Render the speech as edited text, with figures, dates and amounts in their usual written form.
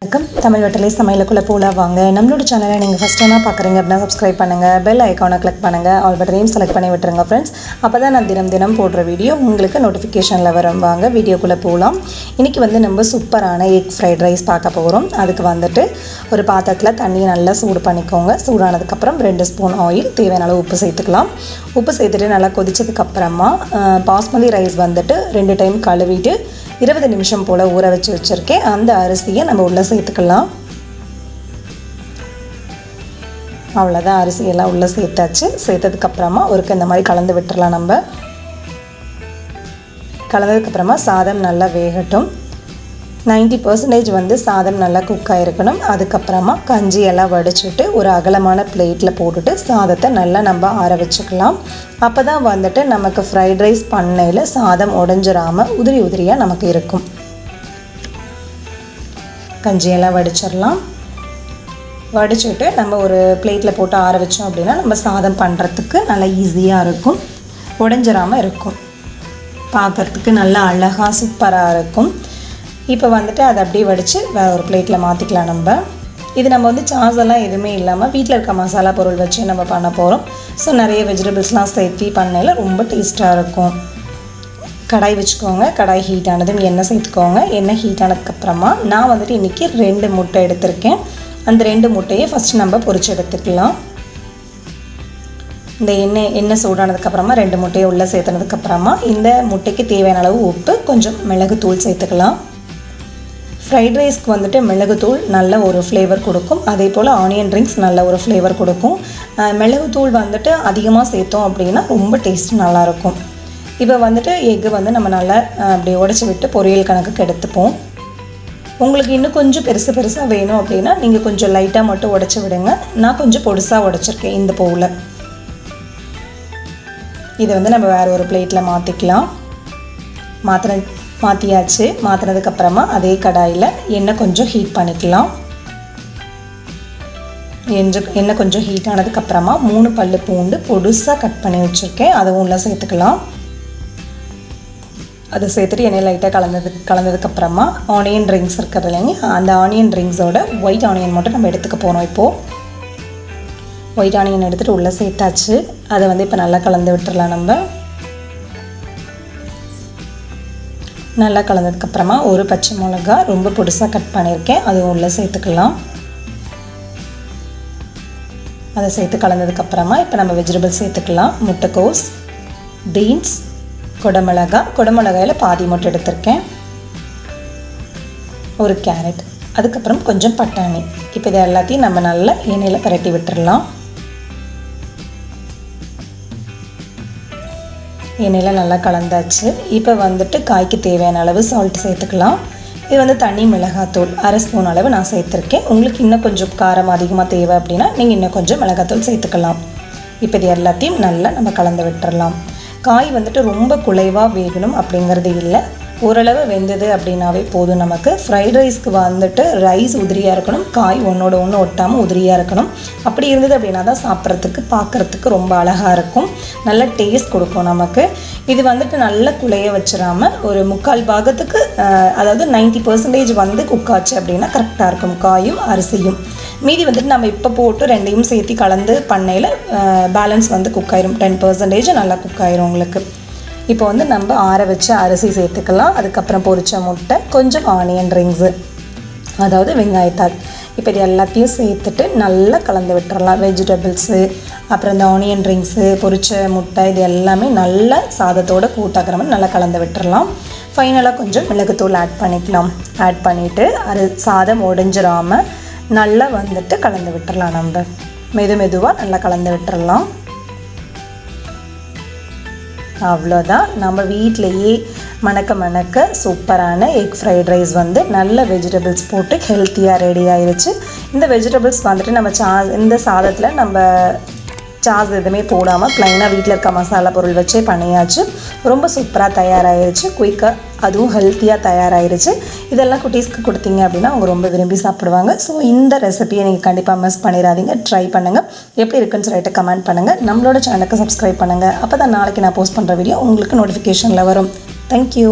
வணக்கம். தமிழ் வெற்றிலை சமையலுக்குள்ளே போகலாம் வாங்க. நம்மளோட சேனலை நீங்கள் ஃபஸ்ட் டைமாக பார்க்குறீங்க அப்படின்னா சப்ஸ்கிரைப் பண்ணுங்கள், பெல் ஐக்கானை கிளிக் பண்ணுங்கள், ஆல் பட்டனையும் செலக்ட் பண்ணி விட்டுருங்க ஃப்ரெண்ட்ஸ். அப்போ தான் நான் தினம் போடுற வீடியோ உங்களுக்கு நோட்டிஃபிகேஷனில் வரும். வாங்க வீடியோக்குள்ளே போகலாம். இன்றைக்கி நம்ம சூப்பரான எக் ஃப்ரைட் ரைஸ் பார்க்க போகிறோம். அதுக்கு ஒரு பாத்திரத்தில் தண்ணியை நல்லா சூடு பண்ணிக்கோங்க. சூடானதுக்கப்புறம் 2 ஸ்பூன் ஆயில், தேவையான அளவு உப்பு சேர்த்துக்கலாம். உப்பு சேர்த்துட்டு நல்லா கொதிச்சதுக்கப்புறமா பாஸ்மதி ரைஸ் 2 டைம் கழுவிட்டு 20 நிமிஷம் போல் ஊற வச்சு வச்சுருக்கேன். அந்த அரிசியை நம்ம உள்ளே சேர்த்துக்கலாம். அவ்வளோதான், அரிசியெல்லாம் உள்ளே சேர்த்தாச்சு. சேர்த்ததுக்கப்புறமா இந்த மாதிரி கலந்து விட்டுறலாம். நம்ம கலந்ததுக்கப்புறமா சாதம் நல்லா வேகட்டும். 90% சாதம் நல்லா குக் ஆகிருக்கணும். அதுக்கப்புறமா கஞ்சி எல்லாம் வடிச்சுட்டு ஒரு அகலமான பிளேட்டில் போட்டுட்டு சாதத்தை நல்லா நம்ம ஆற வச்சுக்கலாம். அப்போ தான் நமக்கு ஃப்ரைட் ரைஸ் பண்ணையில் சாதம் உடஞ்சிராமல் உதிரியாக நமக்கு இருக்கும். கஞ்சியெல்லாம் வடிச்சிடலாம். வடிச்சுட்டு நம்ம ஒரு பிளேட்டில் போட்டு ஆற வச்சோம் அப்படின்னா நம்ம சாதம் பண்ணுறதுக்கு நல்லா ஈஸியாக இருக்கும், உடஞ்சிராமல் இருக்கும், பார்க்குறதுக்கு நல்லா அழகாக சூப்பராக இருக்கும். இப்போ அதை அப்படியே வடித்து வேறு ஒரு பிளேட்டில் மாற்றிக்கலாம். நம்ம சாஸ் எல்லாம் எதுவுமே இல்லாமல் வீட்டில் இருக்க மசாலா பொருள் வச்சு நம்ம பண்ண போகிறோம். ஸோ நிறைய வெஜிடபிள்ஸ்லாம் சேர்த்து பண்ணையில் ரொம்ப டேஸ்ட்டாக இருக்கும். கடாய் வச்சுக்கோங்க. கடாய் ஹீட் ஆனதும் எண்ணெய் சேர்த்துக்கோங்க. எண்ணெய் ஹீட் ஆனதுக்கப்புறமா நான் இன்றைக்கி 2 முட்டை எடுத்திருக்கேன். அந்த 2 முட்டையை ஃபஸ்ட்டு நம்ம பொரிச்சு எடுத்துக்கலாம். இந்த எண்ணெய் சூடானதுக்கப்புறமா 2 முட்டையை உள்ளே சேர்த்துனதுக்கப்புறமா இந்த முட்டைக்கு தேவையான அளவு உப்பு, கொஞ்சம் மிளகுத்தூள் சேர்த்துக்கலாம். ஃப்ரைட் ரைஸ்க்கு மிளகுத்தூள் நல்ல ஒரு ஃப்ளேவர் கொடுக்கும். அதே போல் ஆனியன் ரிங்ஸ் நல்ல ஒரு ஃப்ளேவர் கொடுக்கும். மிளகுத்தூள் அதிகமாக சேர்த்தோம் அப்படின்னா ரொம்ப டேஸ்ட் நல்லாயிருக்கும். இப்போ எக்கு நம்ம நல்லா அப்படியே உடச்சி விட்டு பொரியல் கணக்குக்கு எடுத்துப்போம். உங்களுக்கு இன்னும் கொஞ்சம் பெருசாக வேணும் அப்படின்னா நீங்கள் கொஞ்சம் லைட்டாக மட்டும் உடச்சி விடுங்க. நான் கொஞ்சம் பொடிசாக உடச்சிருக்கேன் இந்த போவில். இதை நம்ம வேறு ஒரு பிளேட்டில் மாற்றிக்கலாம். மாற்றியாச்சு. மாற்றினதுக்கப்புறமா அதே கடாயில் எண்ணெய் கொஞ்சம் ஹீட் பண்ணிக்கலாம். எண்ணெய் கொஞ்சம் ஹீட் ஆனதுக்கப்புறமா 3 பல்லு பூண்டு பொடுசாக கட் பண்ணி வச்சுருக்கேன். அதுவும் உள்ளே சேர்த்துக்கலாம். அதை சேர்த்துட்டு எண்ணெய் லைட்டாக கலந்ததுக்கப்புறமா ஆனியன் ரிங்ஸ் இருக்கிறது இல்லைங்க, அந்த ஆனியன் ரிங்ஸோட ஒயிட் ஆனியன் மட்டும் நம்ம எடுத்துக்க போகிறோம். இப்போது ஒயிட் ஆனியன் எடுத்துகிட்டு உள்ளே சேர்த்தாச்சு. அதை இப்போ நல்லா கலந்து விட்டுறலாம். நம்ம நல்லா கலந்ததுக்கப்புறமா ஒரு பச்சை மிளகா ரொம்ப பொடிசாக கட் பண்ணியிருக்கேன், அதுவும் உள்ளே சேர்த்துக்கலாம். அதை சேர்த்து கலந்ததுக்கப்புறமா இப்போ நம்ம வெஜிடபிள்ஸ் சேர்த்துக்கலாம். முட்டைக்கோஸ், பீன்ஸ், கொடமிளகாயில் பாதி மட்டும் எடுத்திருக்கேன், ஒரு கேரட், அதுக்கப்புறம் கொஞ்சம் பட்டாணி. இப்போ இதை எல்லாத்தையும் நம்ம நல்லா எண்ணெயில் பரட்டி விட்டுடலாம். எண்ணெயில் நல்லா கலந்தாச்சு. இப்போ காய்க்கு தேவையான அளவு சால்ட் சேர்த்துக்கலாம். இது தனி மிளகாத்தூள் 1/2 ஸ்பூன் அளவு நான் சேர்த்துருக்கேன். உங்களுக்கு இன்னும் கொஞ்சம் காரம் அதிகமாக தேவை அப்படின்னா நீங்கள் இன்னும் கொஞ்சம் மிளகாத்தூள் சேர்த்துக்கலாம். இப்போ இது எல்லாத்தையும் நல்லா நம்ம கலந்து விட்டுறலாம். காய் ரொம்ப குலைவாக வேகணும் அப்படிங்கிறது இல்லை, ஓரளவு வெந்தது அப்படின்னாவே போதும். நமக்கு ஃப்ரைட் ரைஸ்க்கு ரைஸ் உதிரியாக இருக்கணும், காய் ஒன்றோட ஒன்று ஒட்டாமல் உதிரியாக இருக்கணும். அப்படி இருந்தது அப்படின்னா தான் சாப்பிட்றதுக்கு பார்க்குறதுக்கு ரொம்ப அழகாக இருக்கும், நல்ல டேஸ்ட் கொடுக்கும் நமக்கு. இது நல்ல குலைய வச்சிடாமல் ஒரு 3/4 பாகத்துக்கு, அதாவது 90% குக் ஆச்சு அப்படின்னா கரெக்டாக இருக்கும் காயும் அரிசியும். மீதி நம்ம இப்போ போட்டு 2ஐயும் சேர்த்து கலந்து பண்ணையில் பேலன்ஸ் குக் ஆயிரும். 10% நல்லா குக் ஆயிரும் உங்களுக்கு. இப்போ நம்ம ஆற வச்ச அரிசி சேர்த்துக்கலாம். அதுக்கப்புறம் பொரிச்ச முட்டை, கொஞ்சம் ஆனியன் ரிங்ஸு, அதாவது வெங்காயத்தாள். இப்போ இது எல்லாத்தையும் சேர்த்துட்டு நல்லா கலந்து விட்டுறலாம். வெஜிடபிள்ஸு, அப்புறம் இந்த ஆனியன் ரிங்ஸு, பொரிச்ச முட்டை, இது எல்லாமே நல்லா சாதத்தோடு கூட்டாக்கிற மாதிரி நல்லா கலந்து விட்டுறலாம். ஃபைனலாக கொஞ்சம் மிளகுத்தூள் ஆட் பண்ணிக்கலாம். ஆட் பண்ணிவிட்டு சாதம் உடைஞ்சிராமல் நல்லா கலந்து விட்டுறலாம். நம்ம மெதுவாக நல்லா கலந்து விட்டுறலாம். அவ்வளோதான், நம்ம வீட்டிலையே மணக்க சூப்பரான எக் ஃப்ரைட் ரைஸ் நல்ல வெஜிடபிள்ஸ் போட்டு ஹெல்த்தியாக ரெடி ஆயிடுச்சு. இந்த வெஜிடபிள்ஸ் நம்ம இந்த சாதத்தில் நம்ம சாஸ் எதுவுமே போடாமல் ப்ளைனாக வீட்டில் இருக்க மசாலா பொருள் வச்சே பண்ணியாச்சு. ரொம்ப சூப்பராக தயாராகிருச்சு, குயிக்காக, அதுவும் ஹெல்த்தியாக தயாராகிருச்சு. இதெல்லாம் குட்டீஸ்க்கு கொடுத்தீங்க அப்படின்னா அவங்க ரொம்ப விரும்பி சாப்பிடுவாங்க. ஸோ இந்த ரெசிபியை நீங்கள் கண்டிப்பாக மிஸ் பண்ணிடாதீங்க, ட்ரை பண்ணுங்கள். எப்படி இருக்குன்னு சொல்லிட்டு கமெண்ட் பண்ணுங்கள். நம்மளோட சேனலுக்கு சப்ஸ்கிரைப் பண்ணுங்கள். அப்போ தான் நாளைக்கு நான் போஸ்ட் பண்ணுற வீடியோ உங்களுக்கு நோட்டிஃபிகேஷனில் வரும். தேங்க்யூ.